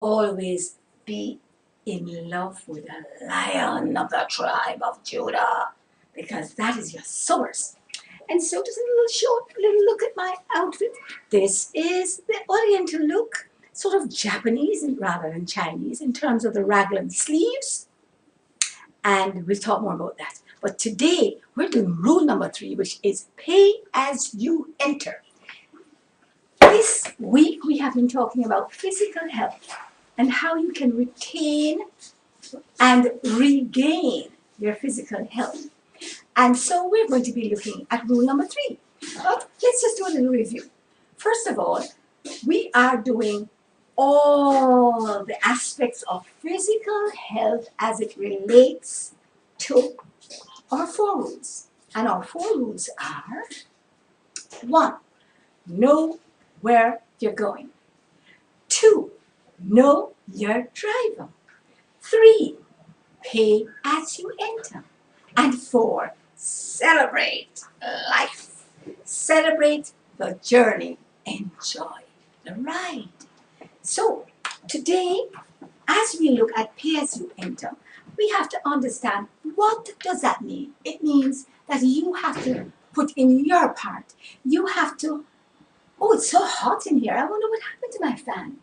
always be in love with the Lion of the tribe of Judah, because that is your source. And so just a little short little look at my outfit. This is the Oriental look, sort of Japanese rather than Chinese in terms of the raglan sleeves. And we'll talk more about that. But today we're doing rule number 3, which is pay as you enter. This week we have been talking about physical health and how you can retain and regain your physical health. And so we're going to be looking at rule number 3. But let's just do a little review. First of all, we are doing all the aspects of physical health as it relates to our 4 rules. And our 4 rules are: 1, know where you're going. 2, know your driver. 3, pay as you enter. And 4, celebrate life. Celebrate the journey. Enjoy the ride. So today, as we look at pay as you enter, we have to understand, what does that mean? It means that you have to put in your part. You have to, oh, it's so hot in here. I wonder what happened to my fan.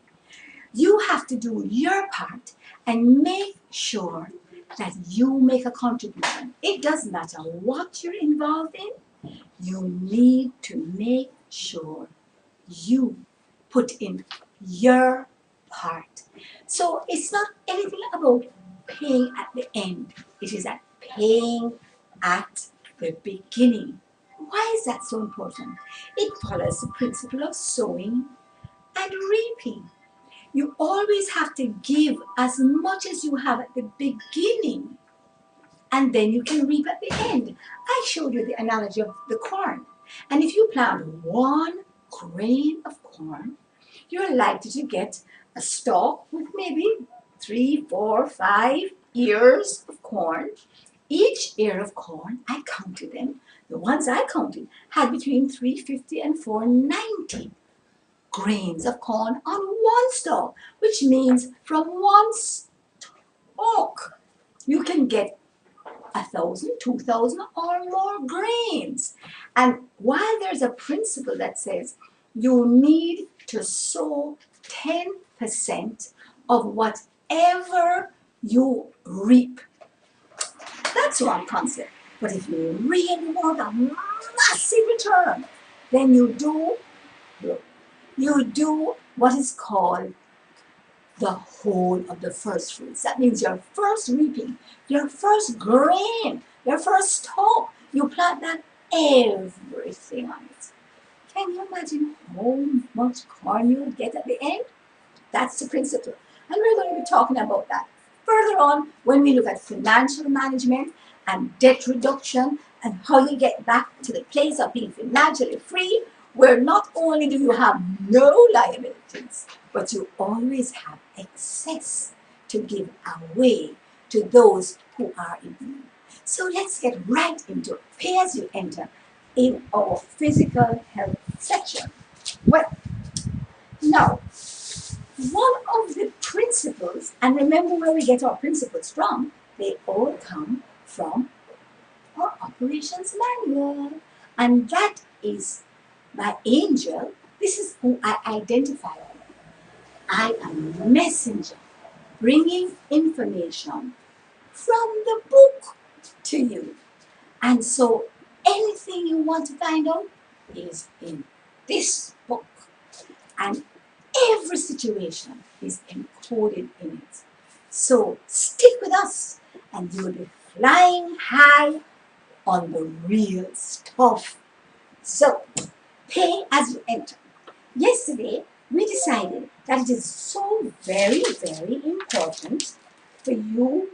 You have to do your part and make sure that you make a contribution. It doesn't matter what you're involved in. You need to make sure you put in your part. So it's not anything about paying at the end. It is at paying at the beginning. Why is that so important? It follows the principle of sowing and reaping. You always have to give as much as you have at the beginning, and then you can reap at the end. I showed you the analogy of the corn. And if you plant 1 grain of corn, you're likely to get a stalk with maybe 3, 4, 5 ears of corn. Each ear of corn, I counted them, the ones I counted had between 350 and 490 grains of corn on 1 stalk, which means from 1 stalk you can get 1,000, 2,000 or more grains. And while there's a principle that says you need to sow 10% of whatever you reap, that's one concept. But if you really want a massive return, then you do what is called the whole of the first fruits. That means your first reaping, your first grain, your first stalk. You plant that, everything on it. Can you imagine how much corn you would get at the end? That's the principle. And we're going to be talking about that further on when we look at financial management and debt reduction and how you get back to the place of being financially free, where not only do you have no liabilities, but you always have excess to give away to those who are in need. So let's get right into pay as you enter in our physical health section. Well, now, one of the principles, and remember where we get our principles from, they all come from our operations manual. And that is my angel. This is who I identify with. I am a messenger bringing information from the book to you. And so anything you want to find out is in this book. And every situation is encoded in it. So stick with us and you'll be flying high on the real stuff. So pay as you enter. Yesterday, we decided that it is so very, very important for you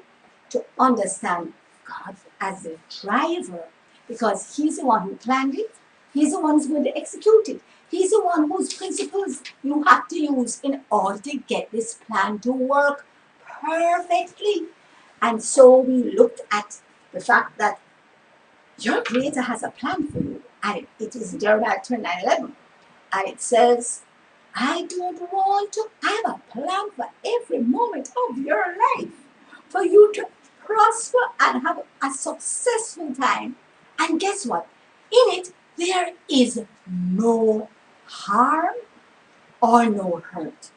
to understand God as the driver, because He's the one who planned it. He's the one who's going to execute it. He's the one whose principles you have to use in order to get this plan to work perfectly. And so we looked at the fact that your Creator has a plan for you, and it is Jeremiah 29:11. And it says, I don't want to. I have a plan for every moment of your life for you to prosper and have a successful time. And guess what? In it, there is no harm or no hurt.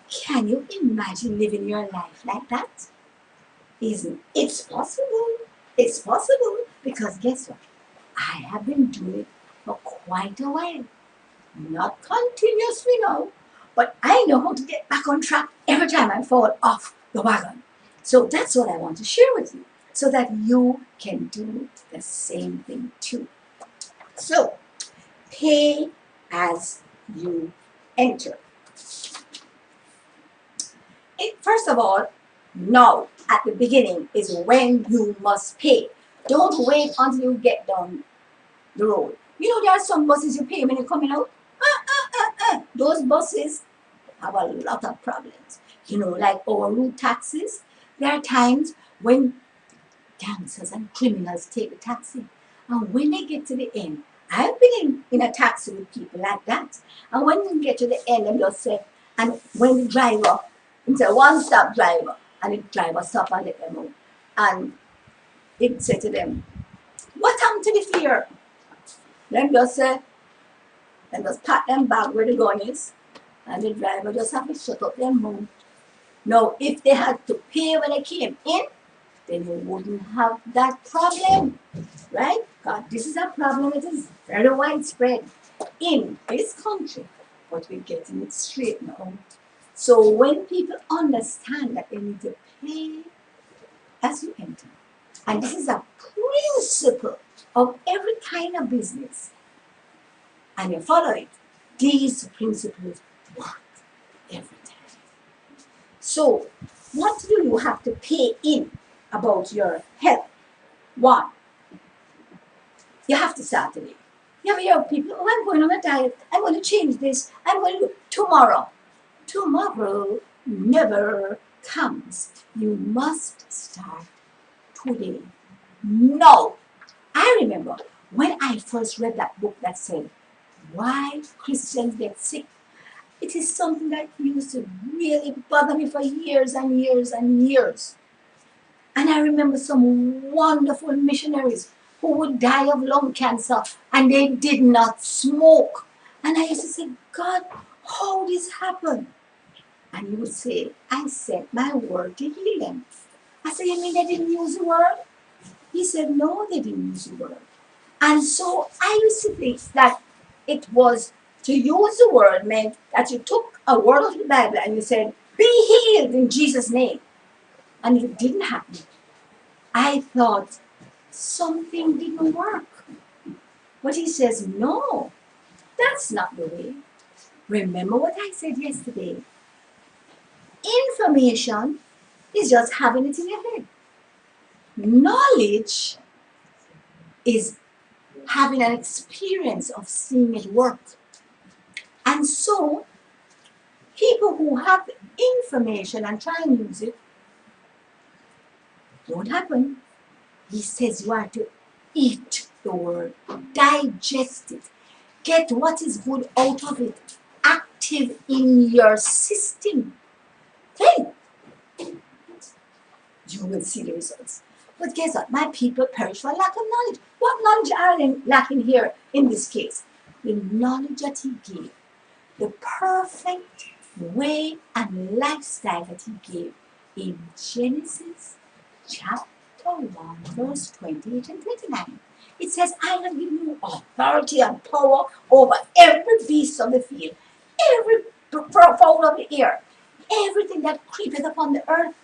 Can you imagine living your life like that? Isn't it's possible? It's possible because guess what? I have been doing it for quite a while. Not continuously now, but I know how to get back on track every time I fall off the wagon. So that's what I want to share with you so that you can do the same thing too. So, pay as you enter. First of all, now at the beginning is when you must pay. Don't wait until you get down the road. You know, there are some buses you pay when you're coming out. Those buses have a lot of problems. You know, like our road taxis. There are times when gangsters and criminals take the taxi. And when they get to the end, I've been in a taxi with people like that. And when you get to the end, and just say, and when the driver, it's a one-stop driver, and the driver stop and let them out. And it said to them, what happened to the fare? Then just say, and just pat them back where the gun is, and the driver just have to shut up their mouth. Now, if they had to pay when they came in, then you wouldn't have that problem, right? God, this is a problem that is very widespread in this country, but we're getting it straight now. So when people understand that they need to pay as you enter, and this is a principle of every kind of business, and you follow it, these principles work every time. So, what do you have to pay in about your health? One, you have to start today. You ever hear people, oh, I'm going on a diet, I'm going to change this, I'm going to do tomorrow. Tomorrow never comes. You must start today. No. I remember when I first read that book that said, Why Christians Get Sick. It is something that used to really bother me for years and years and years. And I remember some wonderful missionaries who would die of lung cancer and they did not smoke. And I used to say, God, how this happened? And he would say, I sent my word to heal them. I said, you mean they didn't use the word? He said, no, they didn't use the word. And so I used to think that it was to use the word meant that you took a word of the Bible and you said, be healed in Jesus' name. And it didn't happen. I thought something didn't work. But he says, no, that's not the way. Remember what I said yesterday. Information is just having it in your head. Knowledge is having an experience of seeing it work. And so, people who have information and try and use it, won't happen. He says you are to eat the word, digest it, get what is good out of it, active in your system. Then you will see the results. But guess what? My people perish for lack of knowledge. What knowledge are they lacking here in this case? The knowledge that he gave. The perfect way and lifestyle that he gave in Genesis chapter 1, verse 28 and 29. It says, I have given you authority and power over every beast of the field, every fowl of the air, everything that creepeth upon the earth.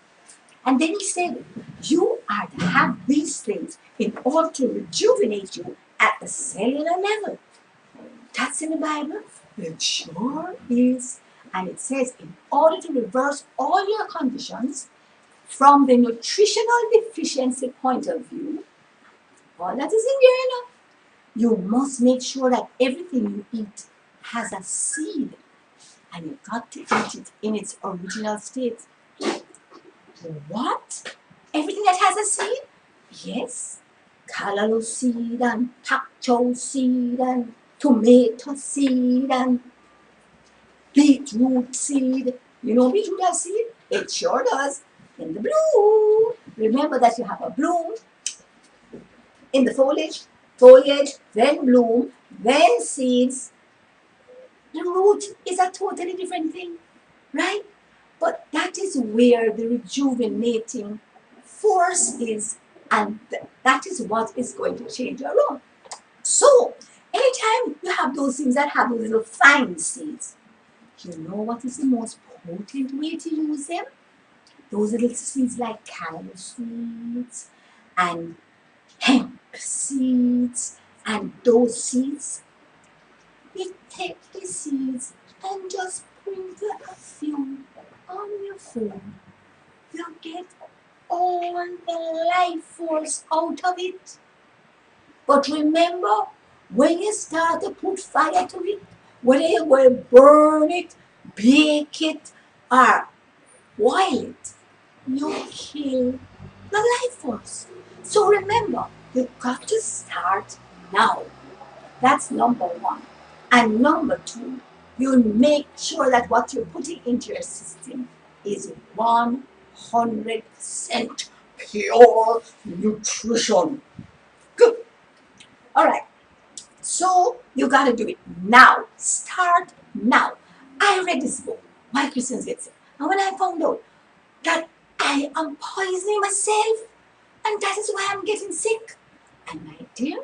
And then he said, you are to have these things in order to rejuvenate you at the cellular level. That's in the Bible. It sure is. And it says, in order to reverse all your conditions from the nutritional deficiency point of view, all that is in there, you know, you must make sure that everything you eat has a seed. And you've got to eat it in its original state. What? Everything that has a seed? Yes. Callaloo seed and pak choy seed and tomato seed and beetroot seed. You know beetroot has seed? It sure does. In the bloom. Remember that you have a bloom in the foliage, then bloom, then seeds. The root is a totally different thing, right? But that is where the rejuvenating force is, and that is what is going to change your own. So, anytime you have those things that have those little fine seeds, you know what is the most potent way to use them? Those little seeds like calamus seeds and hemp seeds and those seeds. You take the seeds and just sprinkle a few on your food. You get all the life force out of it. But remember, when you start to put fire to it, whether you will burn it, bake it, or boil it, you kill the life force. So remember, you've got to start now. That's number one. And number two, you make sure that what you're putting into your system is 100% pure nutrition. Good. All right. So you got to do it now. Start now. I read this book, Why Christians Get Sick. And when I found out that I am poisoning myself, and that is why I'm getting sick. And my dear,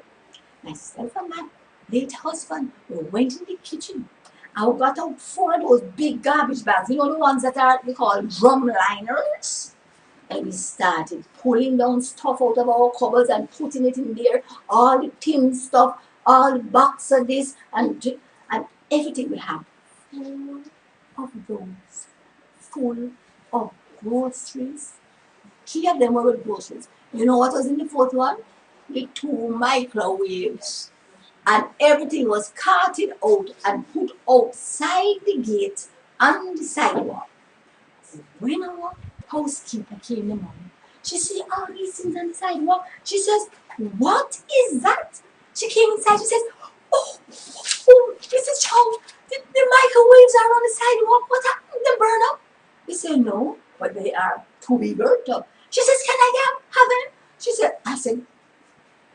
myself and my late husband, we went in the kitchen. I got out 4 of those big garbage bags, you know the ones that are they call drum liners. And we started pulling down stuff out of our cupboards and putting it in there, all the tin stuff, all the box of this and everything we have. Full of those, full of groceries. 3 of them were with groceries. You know what was in the 4th one? The 2 microwaves. And everything was carted out and put outside the gate on the sidewalk. When our housekeeper came in the morning, she said, all these things on the sidewalk. She says, what is that? She came inside, she says, oh, Mrs. Chow, the microwaves are on the sidewalk. What happened? They burn up? We said, no, but they are to be burnt up. She says, can I have them? She said, I said,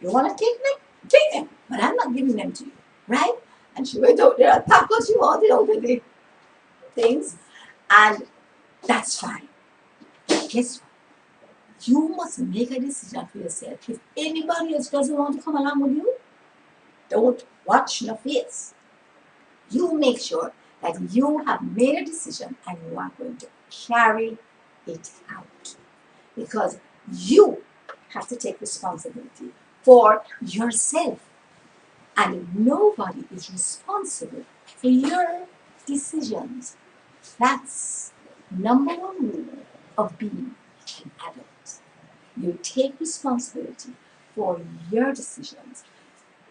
you want to take them? Take them. But I'm not giving them to you, right? And she went out there and packed what she wanted out of the things. And that's fine. But guess what? You must make a decision for yourself. If anybody else doesn't want to come along with you, don't watch your face. You make sure that you have made a decision and you are going to carry it out. Because you have to take responsibility for yourself. And nobody is responsible for your decisions. That's number 1 rule of being an adult. You take responsibility for your decisions.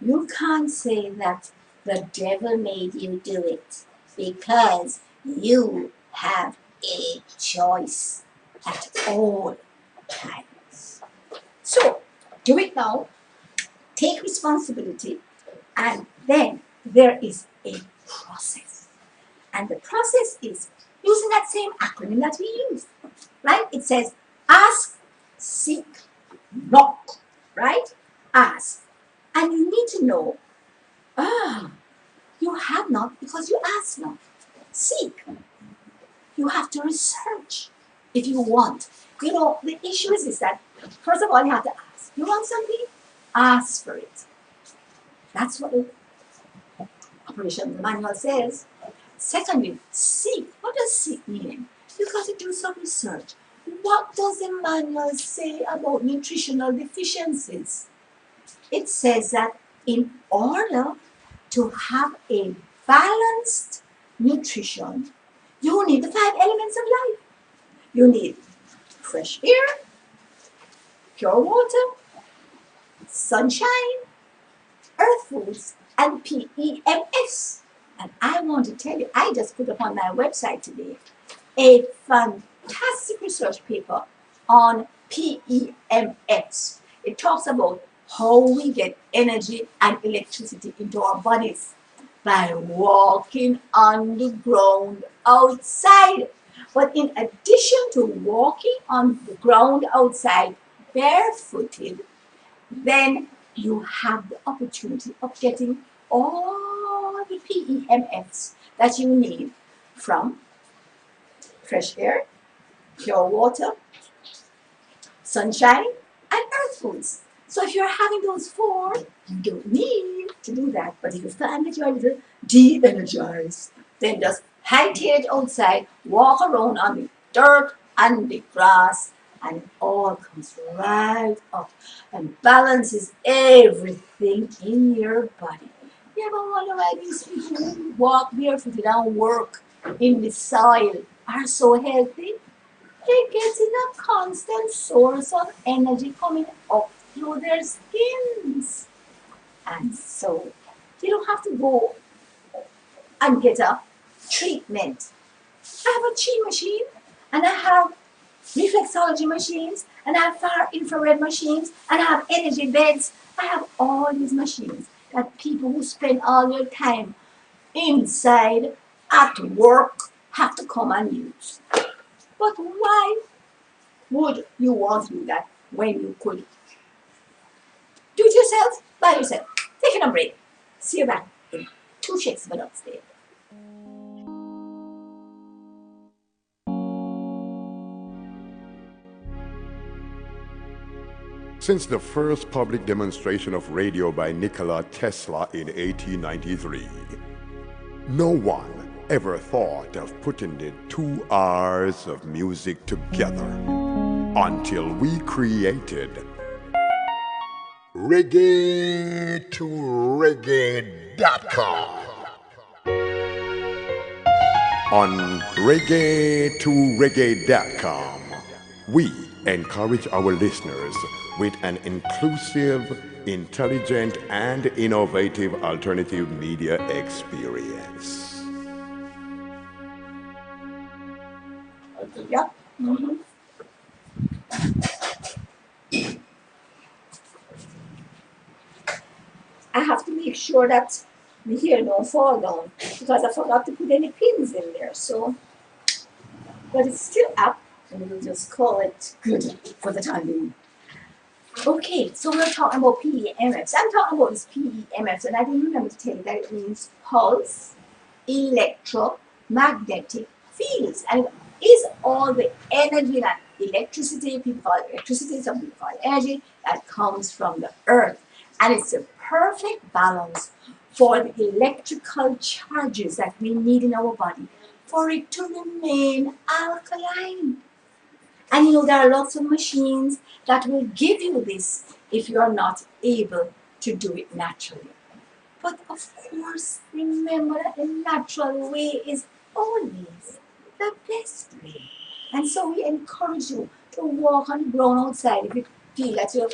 You can't say that the devil made you do it because you have a choice at all times. So, do it now. Take responsibility. And then there is a process. And the process is using that same acronym that we use, right? It says ask, seek, knock, right? Ask. And you need to know, you have not because you ask not. Seek. You have to research if you want. You know, the issue is that, first of all, you have to ask. You want something? Ask for it. That's what the operation manual says. Secondly, seek. What does seek mean? You've got to do some research. What does the manual say about nutritional deficiencies? It says that in order to have a balanced nutrition, you need the 5 elements of life. You need fresh air, pure water, sunshine, earth foods, and PEMS. And I want to tell you, I just put up on my website today a fantastic research paper on PEMS. It talks about how we get energy and electricity into our bodies. by walking on the ground outside. But in addition to walking on the ground outside barefooted, then you have the opportunity of getting all the PEMFs that you need from fresh air, pure water, sunshine, and earth foods. So if you're having those four, you don't need to do that. But if you find that you're a little de-energized, then just hang it outside, walk around on the dirt and the grass, and it all comes right up and balances everything in your body. You ever wonder why these people who walk barefooted and work in the soil are so healthy? They're getting a constant source of energy coming up through their skins. And so you don't have to go and get a treatment. I have a chi machine, and I have reflexology machines, and I have far infrared machines, and I have energy beds. I have all these machines that people who spend all their time inside at work have to come and use. But why would you want to do that when you could do it yourself, by yourself? Taking a break. See you back in 2 shakes of an upstairs. Since the first public demonstration of radio by Nikola Tesla in 1893, no one ever thought of putting the 2 hours of music together until we created reggae2reggae.com. On reggae2reggae.com, we encourage our listeners with an inclusive, intelligent, and innovative alternative media experience. Yep. Mm-hmm. I have to make sure that the hair don't fall down because I forgot to put any pins in there. So, but it's still up, and we'll just call it good for the time being. Okay, so we're talking about PEMFs. I'm talking about these PEMFs, and I didn't remember to tell you that it means pulse electromagnetic fields, and it is all the energy that electricity, people call it electricity, some people call it energy, that comes from the earth. And it's a perfect balance for the electrical charges that we need in our body for it to remain alkaline. And you know, there are lots of machines that will give you this if you're not able to do it naturally. But of course, remember that the natural way is always the best way. And so we encourage you to walk on the ground outside if you feel that you're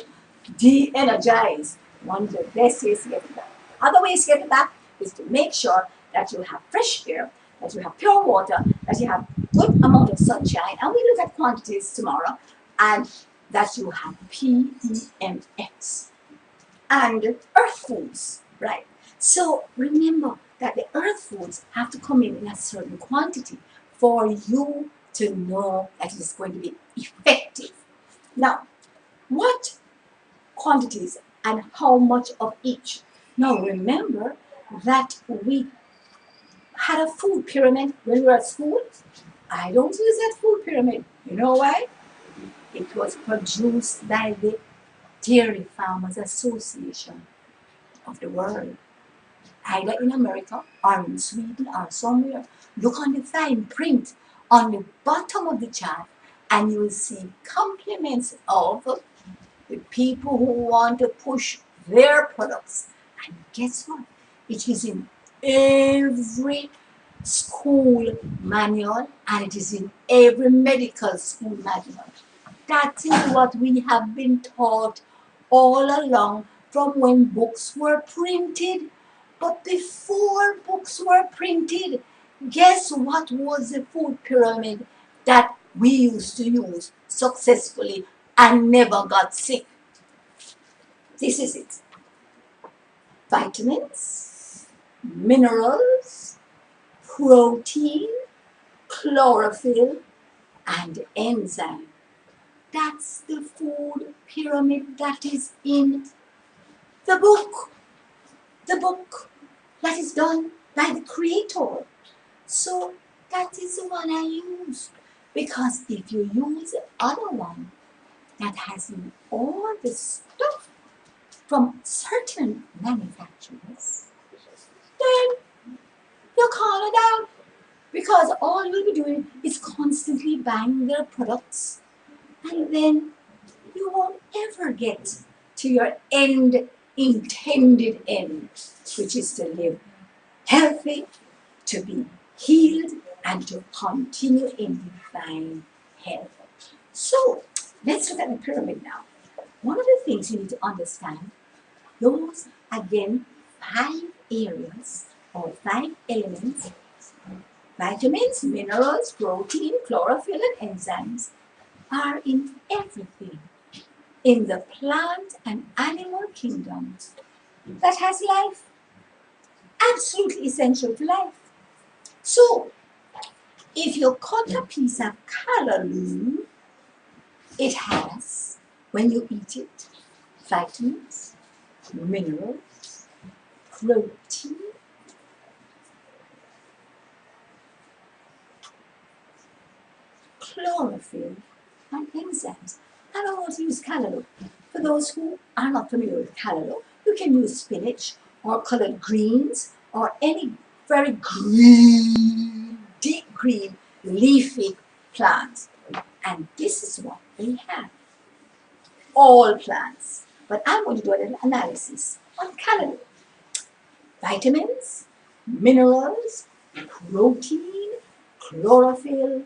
de-energized. One of the best ways to get it back. Other ways to get it back is to make sure that you have fresh air, that you have pure water, that you have good amount of sunshine, and we look at quantities tomorrow, and that you have PEMX and earth foods, right? So remember that the earth foods have to come in a certain quantity for you to know that it is going to be effective. Now, what quantities and how much of each? Now remember that we had a food pyramid when we were at school. I don't use that food pyramid. You know why? It was produced by the Dairy Farmers Association of the world, either in America or in Sweden or somewhere. Look on the fine print on the bottom of the chart, and you will see compliments of the people who want to push their products. And guess what? It is in every school manual, and it is in every medical school manual. That is what we have been taught all along from when books were printed. But before books were printed, guess what was the food pyramid that we used to use successfully and never got sick? This is it. Vitamins, minerals, protein, chlorophyll, and enzyme. That's the food pyramid that is in the book. The book that is done by the creator. So that is the one I use. Because if you use the other one that has all the stuff from certain manufacturers, then you call it out. Because all you'll be doing is constantly buying their products. And then you won't ever get to your intended end, which is to live healthy, to be healed, and to continue in divine health. So let's look at the pyramid now. One of the things you need to understand, those again 5 areas or 5 elements: vitamins, minerals, protein, chlorophyll, and enzymes are in everything in the plant and animal kingdoms that has life, absolutely essential to life. So, if you cut a piece of callaloo, it has, when you eat it, vitamins, minerals, protein, chlorophyll, and enzymes. I don't want to use callaloo. For those who are not familiar with callaloo, you can use spinach or colored greens or any very green, deep green, leafy plant. And this is what we have. All plants. But I'm going to do an analysis on callaloo. Vitamins, minerals, protein, chlorophyll,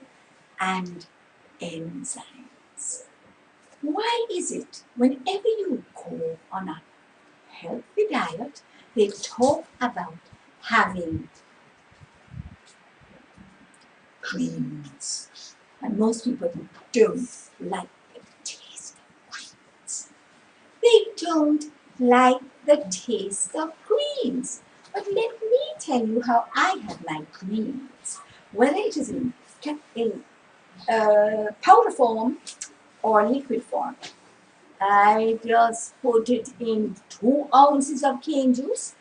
and enzymes. Why is it whenever you go on a healthy diet, they talk about having greens? And most people don't like the taste of greens. They don't like the taste of greens. But let me tell you how I have my greens. Whether it is in powder form or liquid form, I just put it in 2 ounces of cane juice,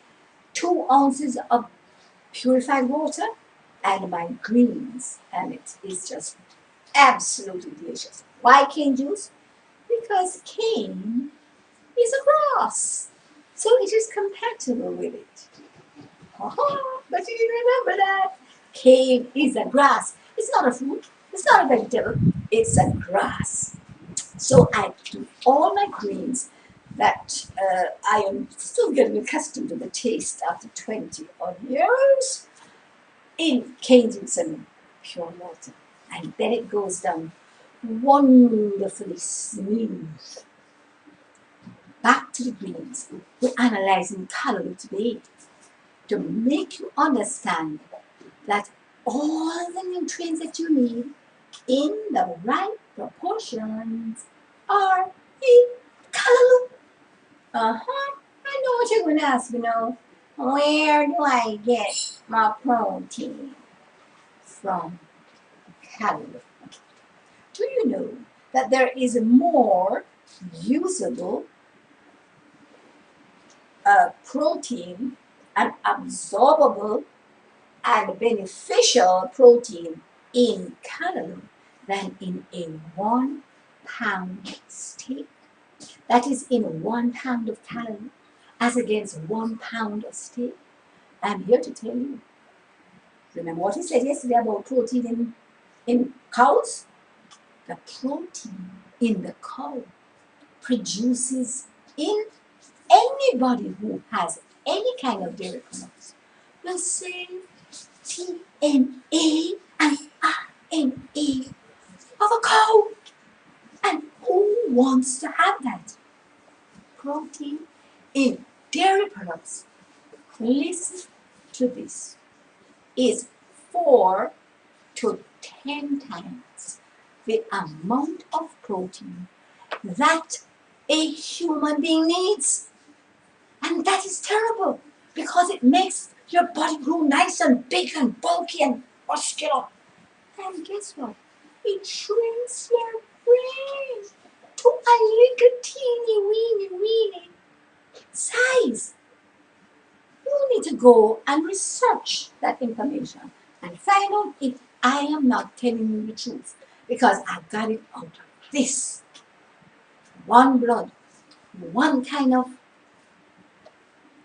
2 ounces of purified water, and my greens, and it is just absolutely delicious. Why cane juice? Because cane is a grass, so it is compatible with it. But you didn't remember that. Cane is a grass. It's not a fruit. It's not a vegetable. It's a grass. So I do all my greens that I am still getting accustomed to the taste after 20 odd years in cane juice and pure water. And then it goes down wonderfully smooth. Back to the greens. We're analyzing callaloo today to make you understand that all the nutrients that you need in the right proportions are in callaloo. I know what you're going to ask me now. Where do I get my protein from? Callaloo. Do you know that there is a more usable protein and absorbable and beneficial protein in callaloo than in a 1 pound steak? That is in 1 pound of callaloo as against 1 pound of steak. I'm here to tell you. Remember what he said yesterday about protein in cows? The protein in the cow produces in anybody who has any kind of dairy products the same DNA and RNA of a cow. And who wants to have that? Protein in dairy products, listen to this, is 4 to 10 times the amount of protein that a human being needs. And that is terrible because it makes Your body grew nice and big and bulky and muscular. And guess what? It shrinks your brain to a little teeny weeny size. You need to go and research that information and find out if I am not telling you the truth, because I got it out of this one blood, one kind of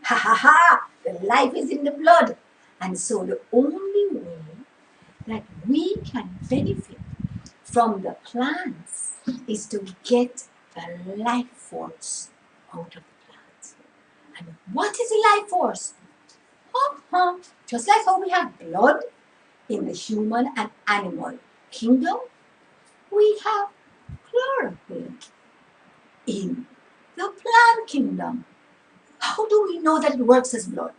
ha ha ha. The life is in the blood, and so the only way that we can benefit from the plants is to get the life force out of the plants. And what is the life force? Just like how we have blood in the human and animal kingdom, we have chlorophyll in the plant kingdom. How do we know that it works as blood?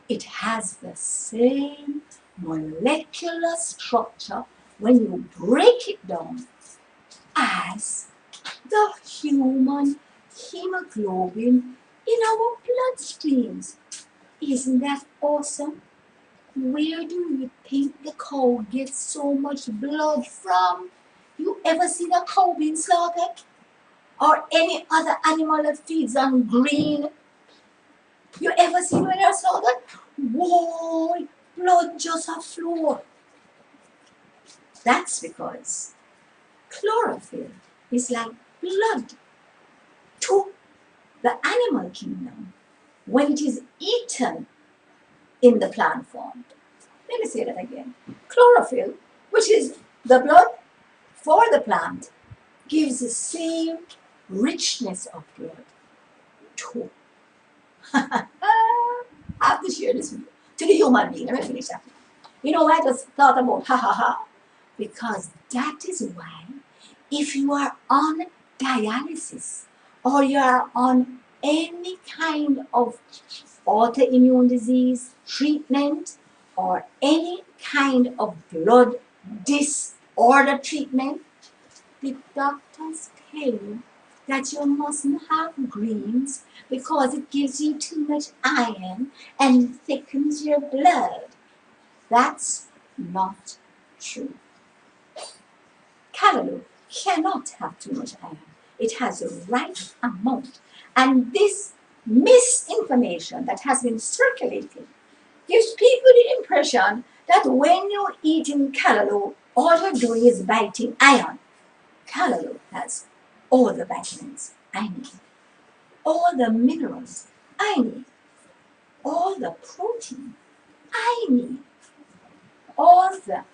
It has the same molecular structure when you break it down as the human hemoglobin in our bloodstreams. Isn't that awesome? Where do you think the cow gets so much blood from? You ever seen a cow being slaughtered? Or any other animal that feeds on green? You ever seen when they're slaughtered? Whoa, blood just a flow. That's because chlorophyll is like blood to the animal kingdom when it is eaten in the plant form. Let me say that again. Chlorophyll, which is the blood for the plant, gives the same richness of blood to I have to share this with you. To the human being. Let me finish that. You know why I just thought about ha ha ha? Because that is why if you are on dialysis or you are on any kind of autoimmune disease treatment or any kind of blood disorder treatment, the doctors tell you that you mustn't have greens because it gives you too much iron and thickens your blood. That's not true. Callaloo cannot have too much iron. It has the right amount. And this misinformation that has been circulating gives people the impression that when you're eating callaloo, all you're doing is biting iron. Callaloo has all the vitamins I need, all the minerals I need, all the protein I need, all the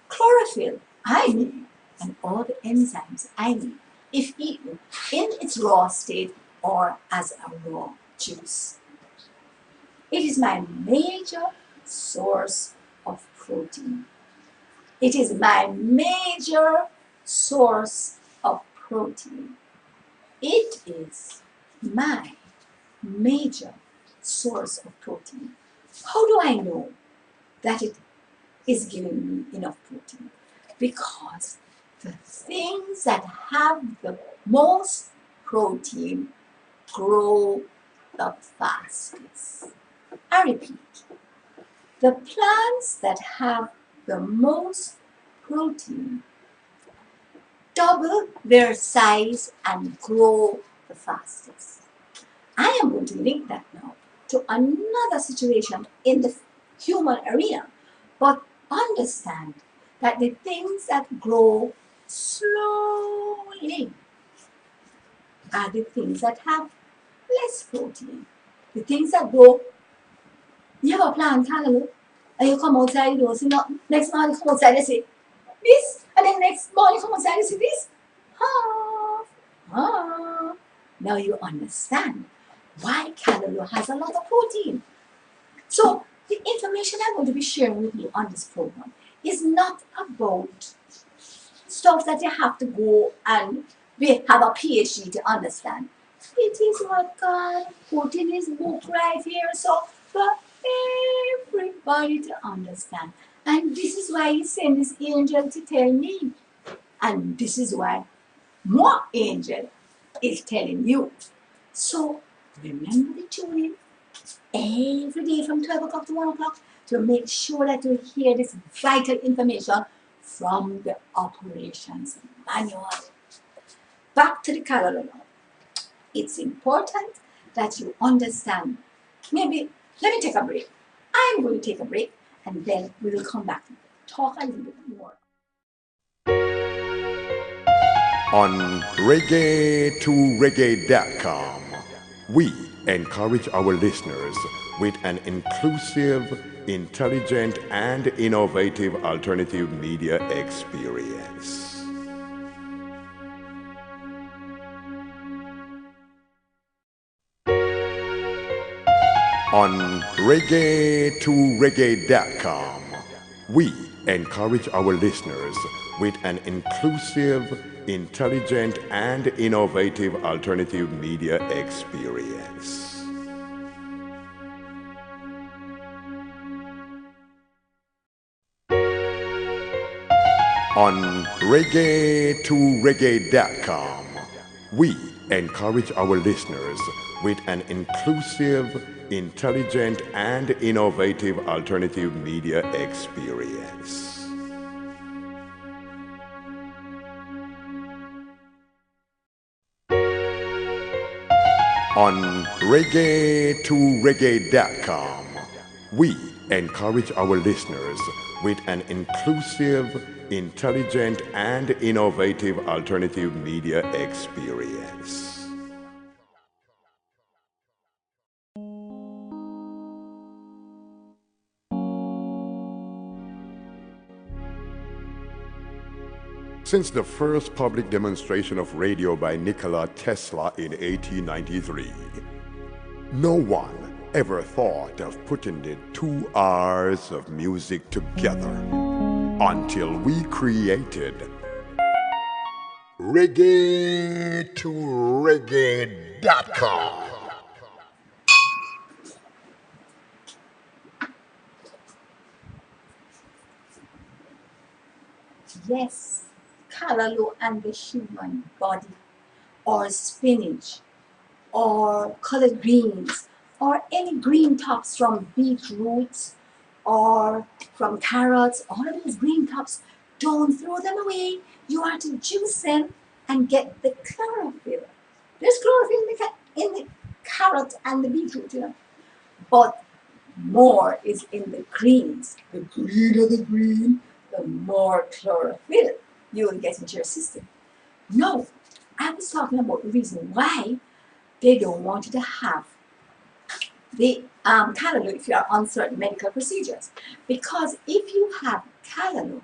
chlorophyll I need, and all the enzymes I need if eaten in its raw state or as a raw juice. It is my major source of protein. It is my major source of protein. It is my major source of protein. How do I know that it is giving me enough protein? Because the things that have the most protein grow the fastest. I repeat, the plants that have the most protein double their size and grow the fastest. I am going to link that now to another situation in the human arena, but understand that the things that grow slowly are the things that have less protein. The things that grow, you have a plant, callaloo, and you come outside, you don't see nothing. Next morning, you come outside, you see this, and then next morning, you come outside, you see this. Now you understand why callaloo has a lot of protein. So the information I'm going to be sharing with you on this program is not about stuff that you have to go and have a PhD to understand. It is what God put in his book right here, so for everybody to understand. And this is why he sent this angel to tell me. And this is why more angel is telling you. So remember the tuning every day from 12 o'clock to 1 o'clock to make sure that you hear this vital information from the operations manual. Back to the calendar now. It's important that you understand. Maybe let me take a break. I'm going to take a break and then we will come back and talk a little bit more. On reggae2reggae.com, we encourage our listeners with an inclusive, intelligent, and innovative alternative media experience. On reggae2reggae.com, we encourage our listeners with an inclusive, intelligent, and innovative alternative media experience. On reggae2reggae.com, we encourage our listeners with an inclusive, intelligent, and innovative alternative media experience. On reggae2reggae.com, we encourage our listeners with an inclusive, intelligent, and innovative alternative media experience. Since the first public demonstration of radio by Nikola Tesla in 1893, no one ever thought of putting the 2 R's of music together until we created reggae2reggae.com. Yes, callaloo and the human body, or spinach, or colored greens, or any green tops from beetroots or from carrots, all of those green tops, don't throw them away. You are to juice them and get the chlorophyll. There's chlorophyll in the carrot and the beetroot, but more is in the greens. The greener the green, the more chlorophyll you will get into your system. No, I was talking about the reason why they don't want you to have the callaloo if you are on certain medical procedures. Because if you have callaloo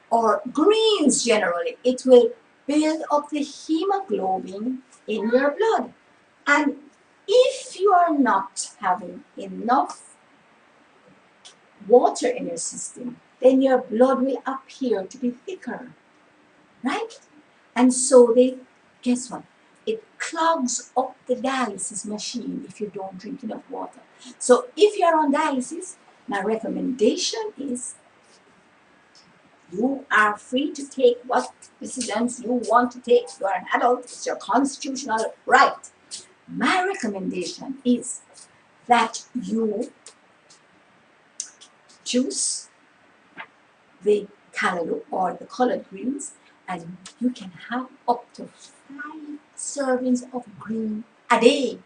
or greens generally, it will build up the hemoglobin in your blood. And if you are not having enough water in your system, then your blood will appear to be thicker, right? And so guess what? It clogs up the dialysis machine if you don't drink enough water. So if you're on dialysis, my recommendation is you are free to take what decisions you want to take. You are an adult, it's your constitutional right. My recommendation is that you juice the callaloo or the colored greens, and you can have up to 5 servings of green a day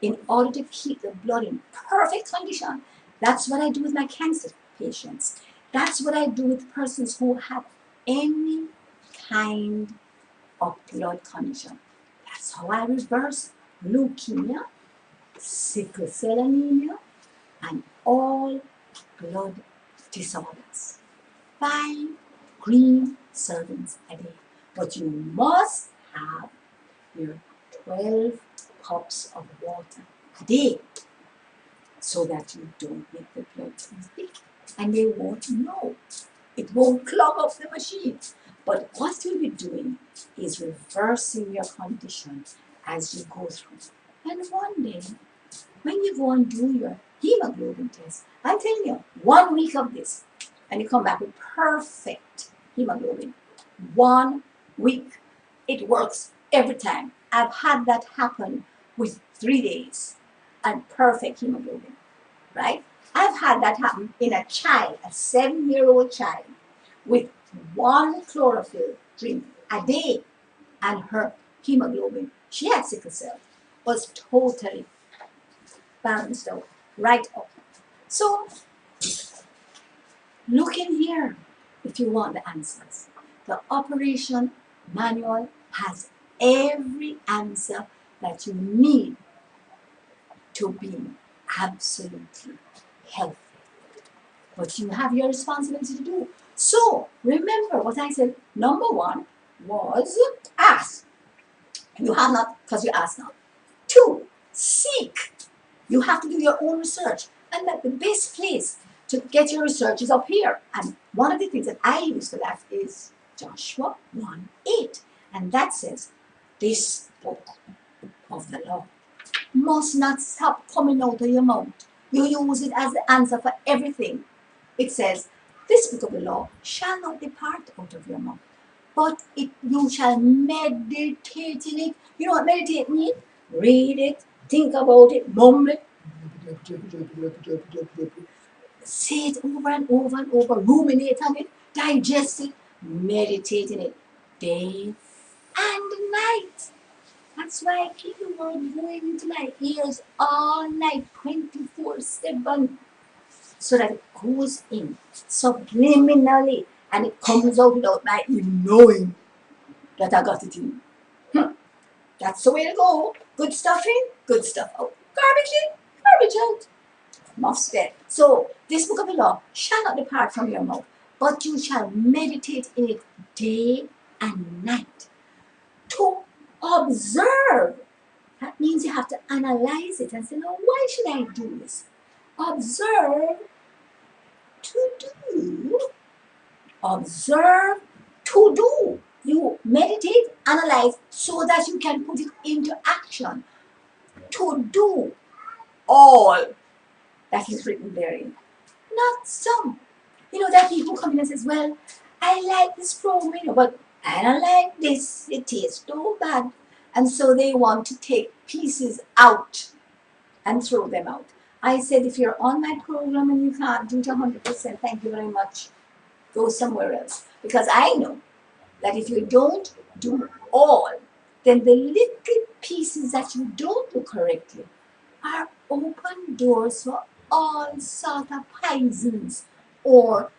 in order to keep the blood in perfect condition. That's what I do with my cancer patients. That's what I do with persons who have any kind of blood condition. That's how I reverse leukemia, sickle cell anemia, and all blood disorders. 5 green servings a day. But you must have your 12 cups of water a day so that you don't make the blood too thick. And they won't know. It won't clog up the machine. But what you'll be doing is reversing your condition as you go through. And one day, when you go and do your hemoglobin test, I'm telling you, 1 week of this, and you come back with perfect hemoglobin. 1 week. It works every time. I've had that happen with 3 days. and perfect hemoglobin, right? I've had that happen in a child, a 7-year-old child, with one chlorophyll drink a day, and her hemoglobin, she had sickle cell, was totally balanced out, right up. So look in here if you want the answers. The operation manual has every answer that you need to be absolutely healthy. But you have your responsibility to do. So remember what I said. Number one was ask. You have not because you ask not. Two, seek. You have to do your own research. And that the best place to get your research is up here. And one of the things that I use for that is Joshua 1:8. And that says, this book of the law must not stop coming out of your mouth. You use it as the answer for everything. It says, this book of the law shall not depart out of your mouth, but you shall meditate in it. You know what meditate means? Read it, think about it, mumble it, say it over and over and over, ruminate on it, digest it, meditate in it, day and night. That's why I keep the word going into my ears all night, 24/7, so that it goes in subliminally and it comes out without my even knowing that I got it in. That's the way to go. Good stuff in, good stuff out. Garbage in, garbage out. Enough said. So, this book of the law shall not depart from your mouth, but you shall meditate in it day and night. To observe. That means you have to analyze it and say, now, why should I do this? Observe to do. Observe to do. You meditate, analyze, so that you can put it into action. To do all that is written therein. Not some. You know, that people come in and says, well, I like this program, but I don't like this. It tastes so bad. And so they want to take pieces out and throw them out. I said, if you're on my program and you can't do it 100%, thank you very much. Go somewhere else. Because I know that if you don't do all, then the little pieces that you don't do correctly are open doors for all sort of poisons or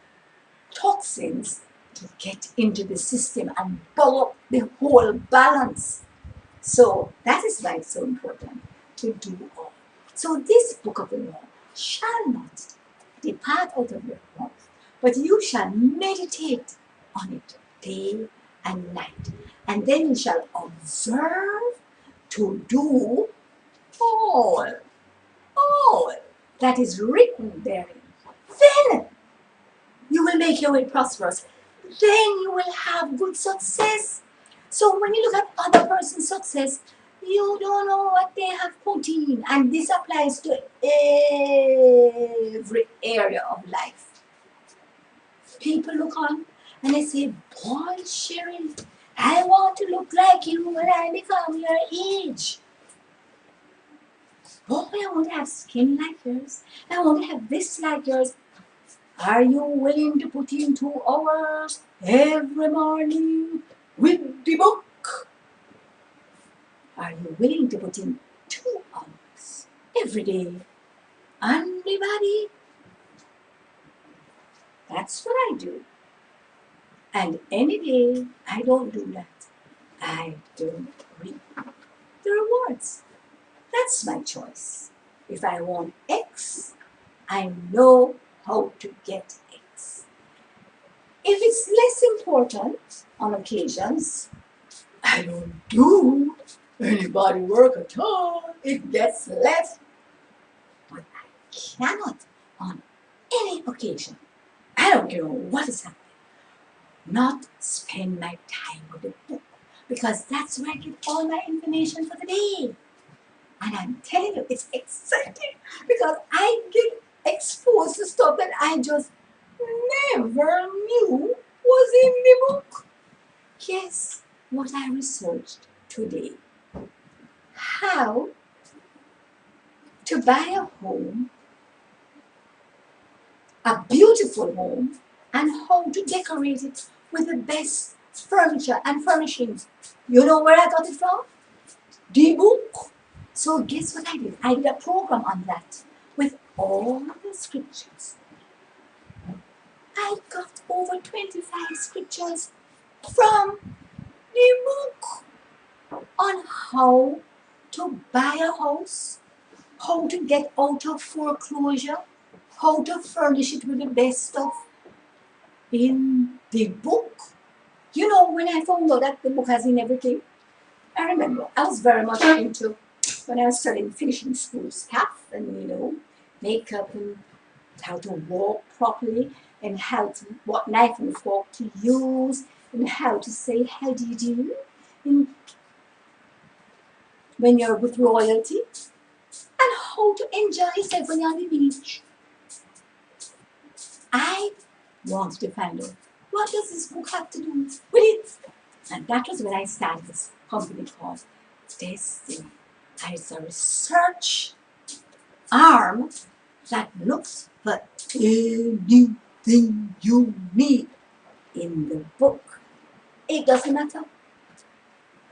toxins to get into the system and blow up the whole balance. So that is why it's so important to do all. So this book of the law shall not depart out of your mouth, but you shall meditate on it day and night. And then you shall observe to do all that is written therein. Then you will make your way prosperous. Then you will have good success. So when you look at other person's success, you don't know what they have put in. And this applies to every area of life. People look on and they say, boy, Cheryl, I want to look like you when I become your age. Boy, I want to have skin like yours. I want to have this like yours. Are you willing to put in 2 hours every morning with the book? Are you willing to put in 2 hours every day on the body? That's what I do. And any day I don't do that, I don't reap the rewards. That's my choice. If I want X, I know how to get X. If it's less important on occasions, I don't do any body work at all. It gets less. But I cannot on any occasion, I don't care what is happening, not spend my time with the book, because that's where I get all my information for the day. And I'm telling you, it's exciting because I get exposed to stuff that I just never knew was in the book. Guess what I researched today? How to buy a home, a beautiful home, and how to decorate it with the best furniture and furnishings. You know where I got it from? The book. So guess what I did? I did a program on that with all the scriptures. I got over 25 scriptures from the book on how to buy a house, how to get out of foreclosure, how to furnish it with the best stuff in the book. You know, when I found out that the book has in everything, I remember I was very much into when I was studying finishing school stuff and makeup and how to walk properly and what knife and fork to use and how to say how do you do in, when you're with royalty and how to enjoy yourself when you're on the beach. I wanted to find out what does this book have to do with it? And that was when I started this company called Destiny. It's a research arm that looks for anything you need in the book. It doesn't matter.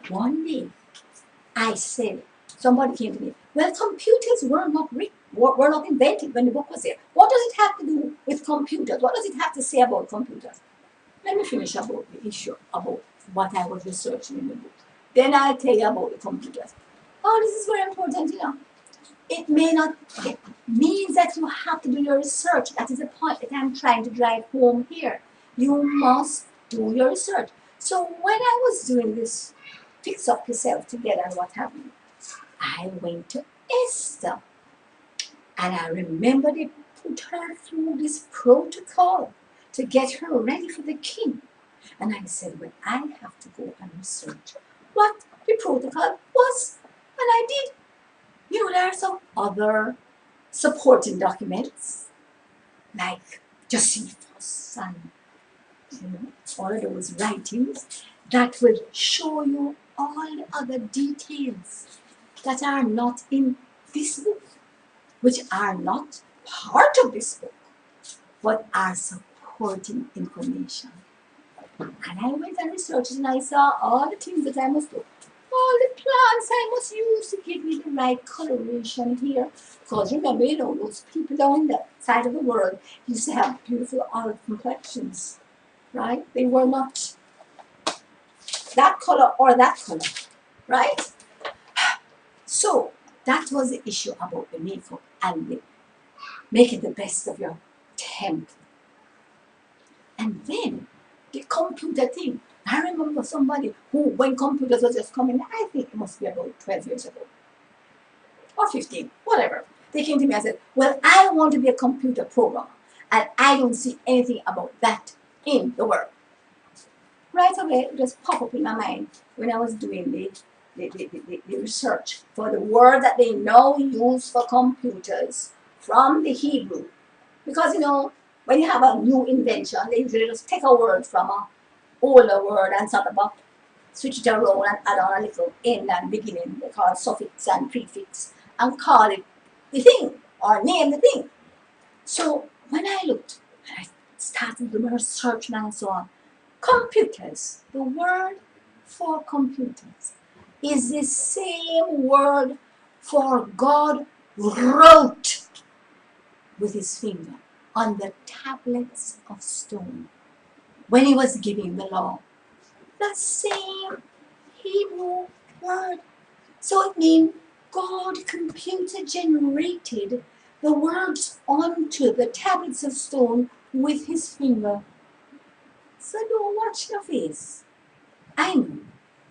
One day, I said, somebody came to me, well, computers were not invented when the book was there. What does it have to do with computers? What does it have to say about computers? Let me finish about the issue about what I was researching in the book. Then I'll tell you about the computers. Oh, this is very important, It means that you have to do your research. That is the point that I'm trying to drive home here. You must do your research. So when I was doing this fix up yourself together and what have you, I went to Esther. And I remember they put her through this protocol to get her ready for the king. And I said, well, I have to go and research what the protocol was. And I did. There are some other supporting documents, like Josephus and all of those writings that will show you all the other details that are not in this book, which are not part of this book, but are supporting information. And I went and researched and I saw all the things that I must do. All the plants I must use to give me the right coloration here. Because remember, those people down in that side of the world used to have beautiful olive complexions, right? They were not that color or that color, right? So that was the issue about the makeup and making the best of your temple. And then the computer thing. I remember somebody who, when computers were just coming, I think it must be about 12 years ago, or 15, whatever. They came to me and said, well, I want to be a computer programmer, and I don't see anything about that in the world. Right away, it just popped up in my mind when I was doing the research for the word that they now use for computers from the Hebrew. Because, when you have a new invention, they usually just take a word from a older word and sort of switch it around and add on a little end and beginning. They call it suffix and prefix and call it the thing or name the thing. So when I looked and I started the research and so on, computers, the word for computers is the same word for God wrote with his finger on the tablets of stone when he was giving the law. The same Hebrew word. So it means God computer generated the words onto the tablets of stone with his finger. So don't watch your face. I know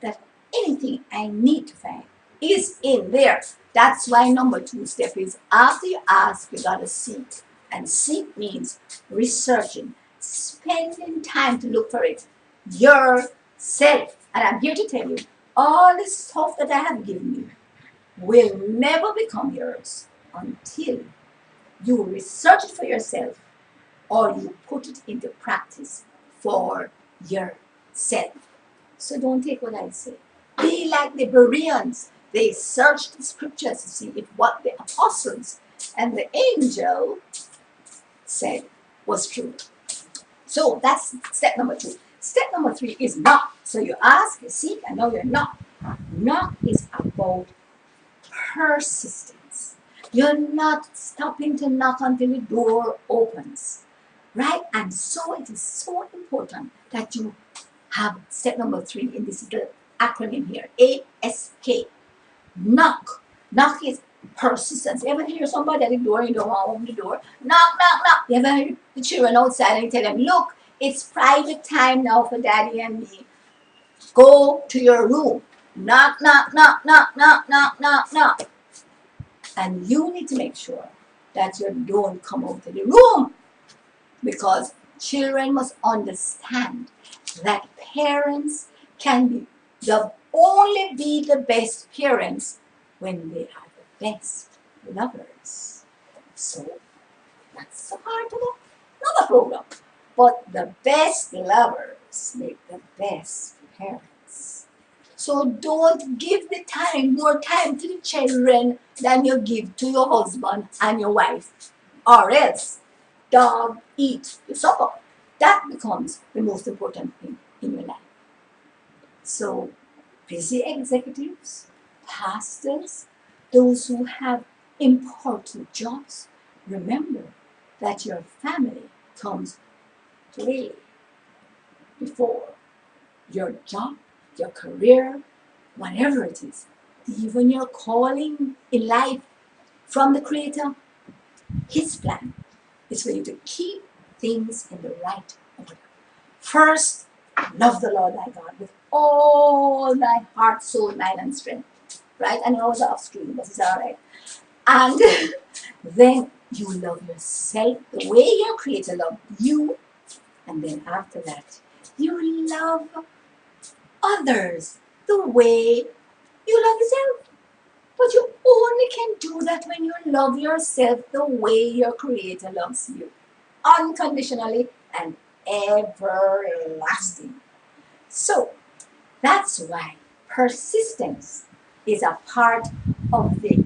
that anything I need to find is in there. That's why number 2 step is after you ask, you gotta seek. And seek means researching, spending time to look for it yourself. And I'm here to tell you, all the stuff that I have given you will never become yours until you research it for yourself or you put it into practice for yourself. So don't take what I say. Be like the Bereans. They searched the scriptures to see if what the apostles and the angel said was true. So that's step number 2. Step number 3 is knock. So you ask, you seek, and now you knock. Knock is about persistence. You're not stopping to knock until the door opens, right? And so it is so important that you have step number 3 in this little acronym here, ASK. Knock. Knock is persistence. You ever hear somebody at the door, you don't want to open the door? Knock, knock, knock. You ever hear the children outside and you tell them, look, it's private time now for daddy and me. Go to your room. Knock, knock, knock, knock, knock, knock, knock, knock. And you need to make sure that you don't come out of the room, because children must understand that parents can only be the best parents when they are the best lovers. So that's the part of another program. But the best lovers make the best parents. So don't give more time to the children than you give to your husband and your wife, or else dog eat the supper. That becomes the most important thing in your life. So busy executives, pastors, those who have important jobs, remember that your family comes way before your job, your career, whatever it is. Even your calling in life from the Creator, His plan is for you to keep things in the right order. First, love the Lord thy God with all thy heart, soul, mind, and strength. Right? And I was off screen, but it's all right. And then you love yourself the way your Creator loved you. And then after that, you love others the way you love yourself. But you only can do that when you love yourself the way your Creator loves you. Unconditionally and everlasting. So, that's why persistence is a part of the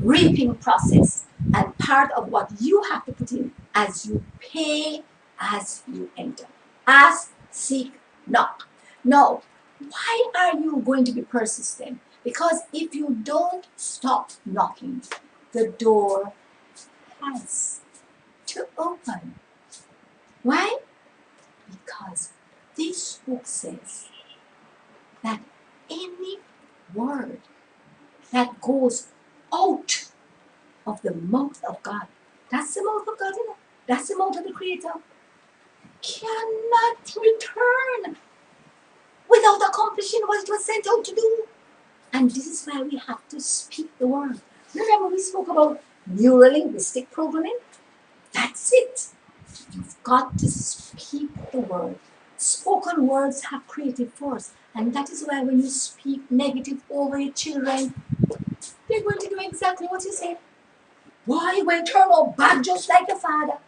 reaping process and part of what you have to put in as you pay, as you enter. Ask, seek, knock. Now, why are you going to be persistent? Because if you don't stop knocking, the door has to open. Why? Because this book says that any word that goes out of the mouth of God, that's the mouth of God, isn't it? That's the mouth of the Creator, cannot return without accomplishing what it was sent out to do. And this is why we have to speak the word. Remember we spoke about neurolinguistic programming? That's it. You've got to speak the word. Spoken words have creative force. And that is why when you speak negative over your children, they're going to do exactly what you say. Why? You will turn out bad just like your father.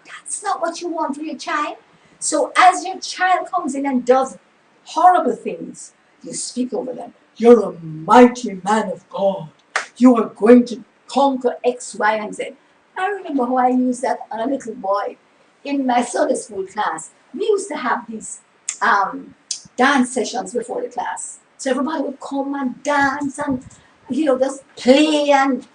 That's not what you want for your child. So as your child comes in and does horrible things, you speak over them. You're a mighty man of God. You are going to conquer X, Y, and Z. I remember how I used that on a little boy in my Sunday school class. We used to have these dance sessions before the class. So everybody would come and dance and, just play and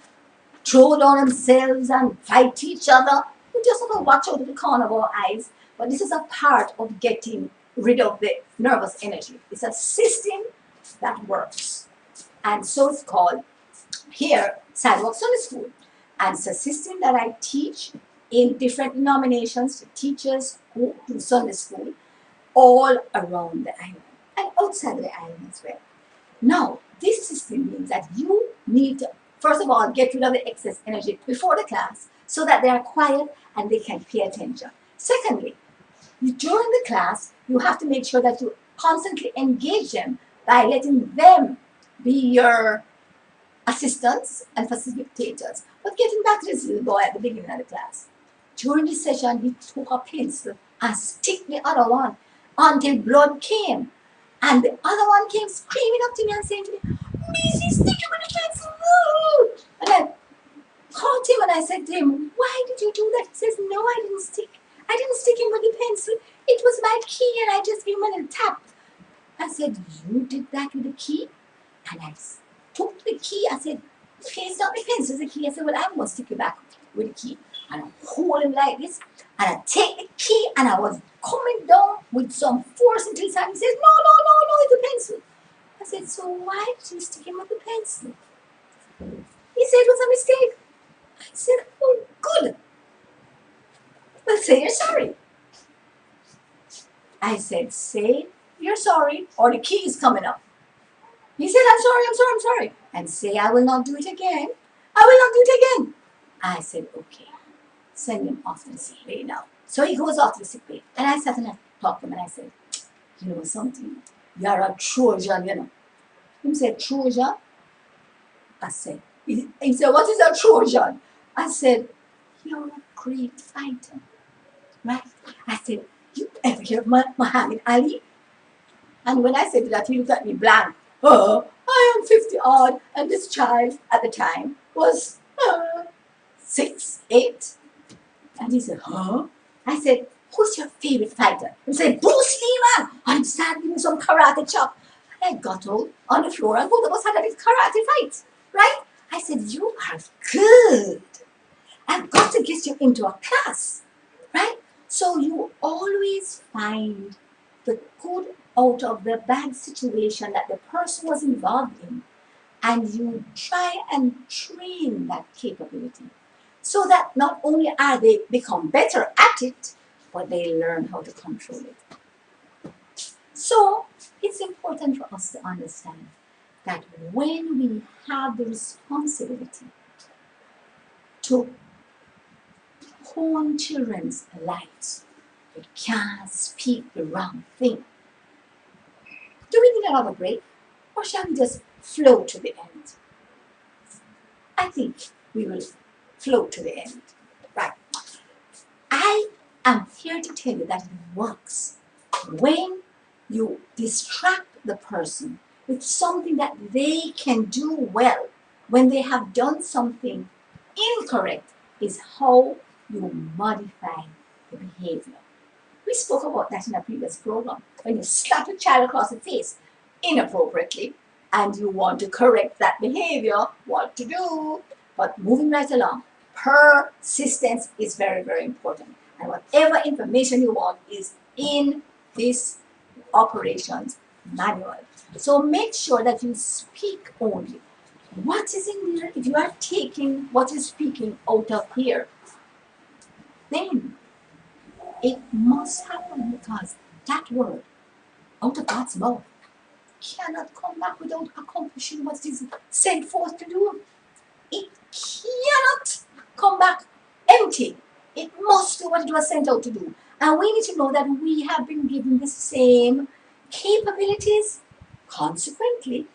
throw down themselves and fight each other. We just have to watch out of the corner of our eyes. But this is a part of getting rid of the nervous energy. It's a system that works. And so it's called here Sidewalk Sunday School. And it's a system that I teach in different denominations to teachers who do Sunday school all around the island and outside the island as well. Now, this system means that you need to, first of all, get rid of the excess energy before the class so that they are quiet and they can pay attention. Secondly, during the class, you have to make sure that you constantly engage them by letting them be your assistants and facilitators. But getting back to this little boy at the beginning of the class, during the session, he took a pencil and stick the other one until blood came. And the other one came screaming up to me and saying to me, Missy, stick him with the pencil. No. And I caught him and I said to him, why did you do that? He says, no, I didn't stick him with the pencil. It was my key and I just gave him a little tap. I said, you did that with the key? And I took the key. I said, please not the pencil, the key. I said, well, I'm going to stick you back with the key. And I hold him like this. And I take the key and I was coming down with some force into his hand. He says, no, it's a pencil. I said, so why did you stick him with the pencil? He said, it was a mistake. I said, oh, good. Well, say you're sorry. I said, say you're sorry or the key is coming up. He said, I'm sorry. And say, I will not do it again. I said, okay. Send him off to the sick bay now. So he goes off to the sick bay. And I sat and I talked to him and I said, you know something? You're a Trojan, you know. He said, Trojan? I said, he said, what is a Trojan? I said, you're a great fighter. Right? I said, you ever hear of Muhammad Ali? And when I said that, he looked at me blank. Oh, I am 50 odd, and this child at the time was 6, 8. And he said, huh? I said, who's your favorite fighter? He said, Bruce Lee, man. I'm sad giving some karate chop. And I got out on the floor and both of us had a little karate fight. Right? I said, you are good. I've got to get you into a class. Right? So you always find the good out of the bad situation that the person was involved in, and you try and train that capability so that not only are they become better at it, but they learn how to control it. So it's important for us to understand that when we have the responsibility to hone children's lives, we can't speak the wrong thing. Do we need another break? Or shall we just flow to the end? I think we will flow to the end. Right. I am here to tell you that it works when you distract the person with something that they can do well when they have done something incorrect is how you modify the behavior. We spoke about that in a previous program. When you slap a child across the face inappropriately and you want to correct that behavior, what to do? But moving right along, persistence is very, very important. And whatever information you want is in this operations manual. So make sure that you speak only what is in there. If you are taking what is speaking out of here, then it must happen, because that word out of God's mouth cannot come back without accomplishing what it is sent forth to do. It cannot come back empty. It must do what it was sent out to do. And we need to know that we have been given the same capabilities. Consequently,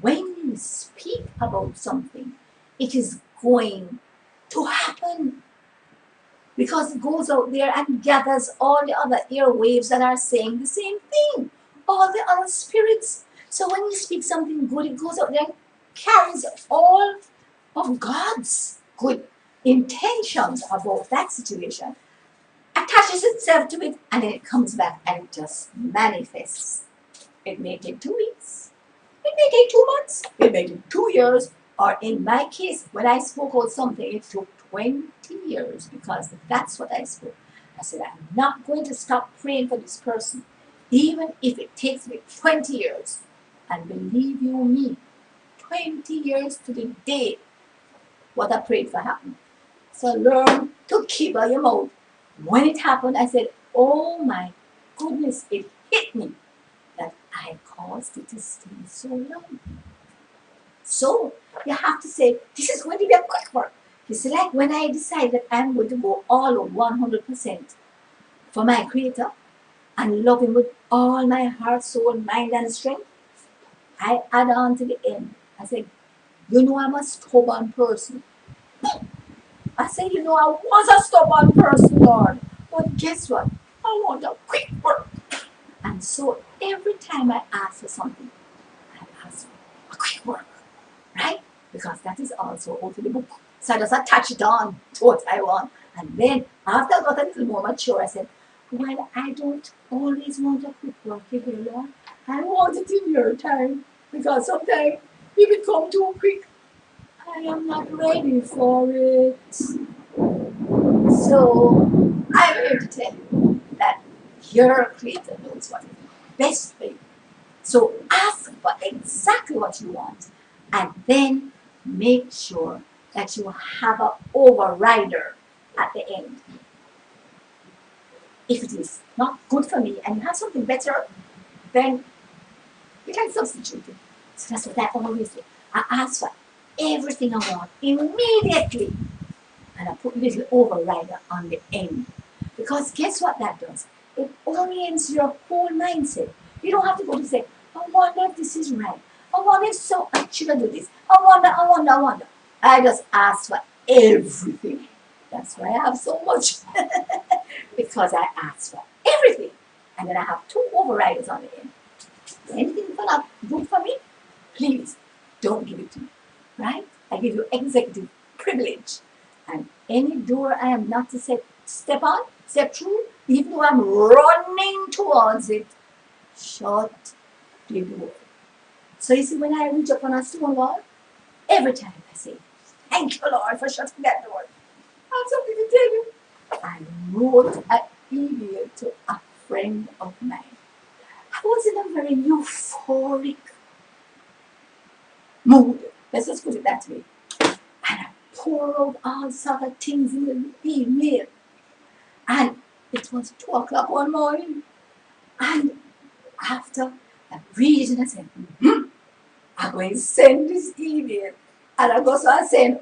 when you speak about something, it is going to happen, because it goes out there and gathers all the other airwaves that are saying the same thing, all the other spirits. So when you speak something good, it goes out there and carries all of God's good intentions about that situation, attaches itself to it, and then it comes back and it just manifests. It may take 2 weeks, it may take 2 months, it may take 2 years, or in my case, when I spoke about something, it took 20 years, because that's what I spoke. I said, I'm not going to stop praying for this person, even if it takes me 20 years. And believe you me, 20 years to the day what I prayed for happened. So learn to keep your mouth. When it happened, I said, oh my goodness, it hit me that I caused it to stay so long. So you have to say, this is going to be a quick work. It's like when I decided that I'm going to go all of 100% for my Creator and love Him with all my heart, soul, mind, and strength. I add on to the end. I said, you know, I'm a stubborn person. I said, you know, I was a stubborn person, Lord. But guess what? I want a quick work. And so every time I ask for something, I ask for a quick work, right? Because that is also out of the book. So I just attach it on to what I want. And then after I got a little more mature, I said, well, I don't always want a quick work, you hear, Lord. I want it in your time. Because sometimes if it come too quick, I am not ready for it. So I'm here to tell you that your Creator knows what is best for you. So ask for exactly what you want and then make sure that you have an overrider at the end. If it is not good for me and you have something better, then you can substitute it. So that's what I always do. I ask for everything I want immediately and I put little overrider on the end. Because guess what that does? It orients your whole mindset. You don't have to go to say, I wonder if this is right. I wonder if so, I should I do this? I wonder. I just ask for everything. That's why I have so much. Because I ask for everything. And then I have two overriders on the end. Anything for not good for me, please don't give it to me. Right? I give you executive privilege. And any door I am not to step on, step through, even though I'm running towards it, shut the door. So you see, when I reach up on a stone wall, every time I say, thank you, Lord, for shutting that door. I have something to tell you. I wrote an email to a friend of mine. I was in a very euphoric mood. Let's just put it that way. And I pour out all sort of things in the email. And it was 2 o'clock one morning. And after I read it, I said, I'm going to send this email. And I go, so I send.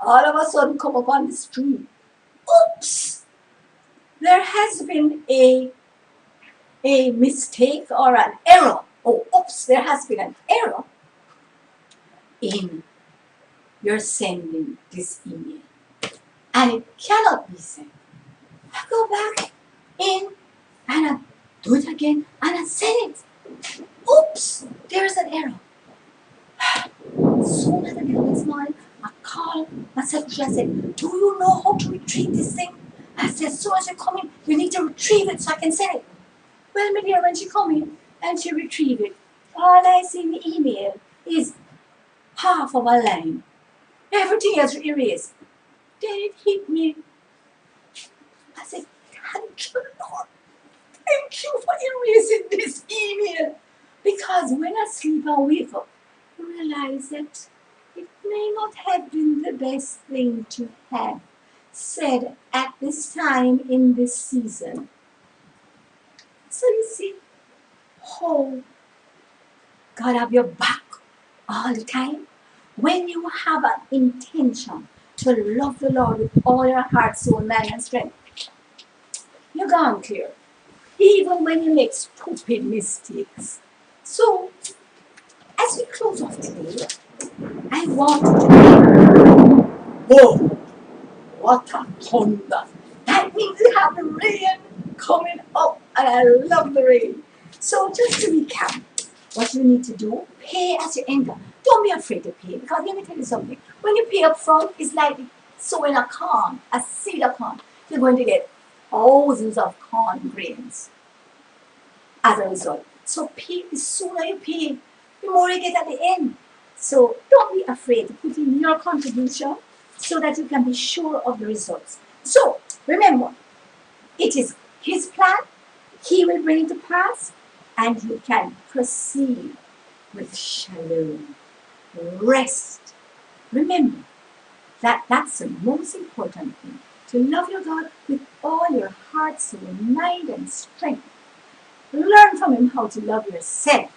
All of a sudden come up on the screen. Oops! There has been a mistake or an error. Oh, oops, there has been an error in your sending this email. And it cannot be sent. I go back in and I do it again and I send it. Oops, there's an error. Soon as I get up this morning, I call my secretary. I said, do you know how to retrieve this thing? I said, as soon as you come in, you need to retrieve it so I can send it. Well, my dear, when she come in and she retrieve it, all I see in the email is half of a line. Everything else erased. Then it hit me. I said, thank you, Lord. Thank you for erasing this email. Because when I sleep and wake up, I realize that it may not have been the best thing to have said at this time in this season. So you see how God have your back all the time. When you have an intention to love the Lord with all your heart, soul, mind, and strength, you're gone clear. Even when you make stupid mistakes. So, as we close off today, I want to whoa, what a thunder. That means we have the rain coming up, and I love the rain. So, just to recap, what you need to do, pay as you enter. Don't be afraid to pay, because let me tell you something. When you pay up front, it's like sowing a corn, a seed of corn. You're going to get thousands of corn grains as a result. So pay, the sooner you pay, the more you get at the end. So don't be afraid to put in your contribution so that you can be sure of the results. So remember, it is His plan. He will bring it to pass, and you can proceed with shalom. Rest. Remember that that's the most important thing. To love your God with all your heart, soul, mind, and strength. Learn from Him how to love yourself.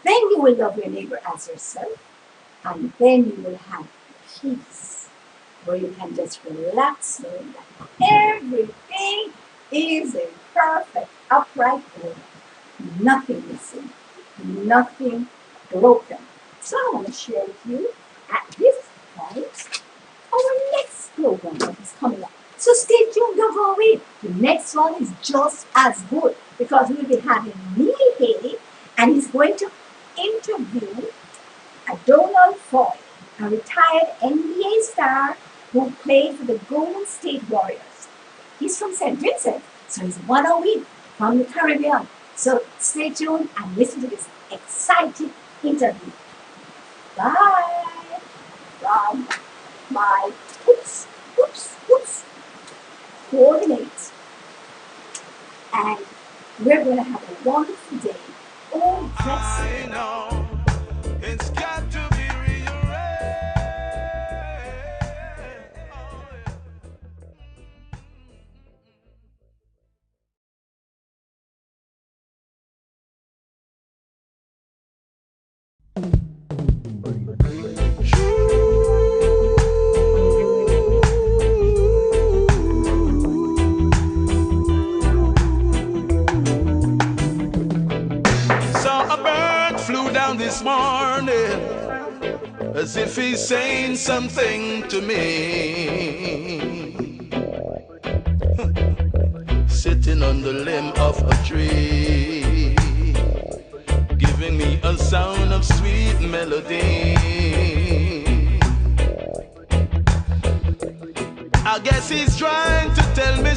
Then you will love your neighbor as yourself. And then you will have peace, where you can just relax knowing that everything is in perfect, upright order. Nothing missing, nothing broken. So I want to share with you at this point our next program that is coming up. So stay tuned, don't go away. The next one is just as good. because we'll be having Neil Haley, and he's going to interview Donald Foy, a retired NBA star who played for the Golden State Warriors. He's from St. Vincent, so he's 1 week from the Caribbean. So stay tuned and listen to this exciting interview. Bye from my coordinates. And we're going to have a wonderful day. Oh, yes. I know it's got to be this morning, as if he's saying something to me. Sitting on the limb of a tree, giving me a sound of sweet melody. I guess he's trying to tell me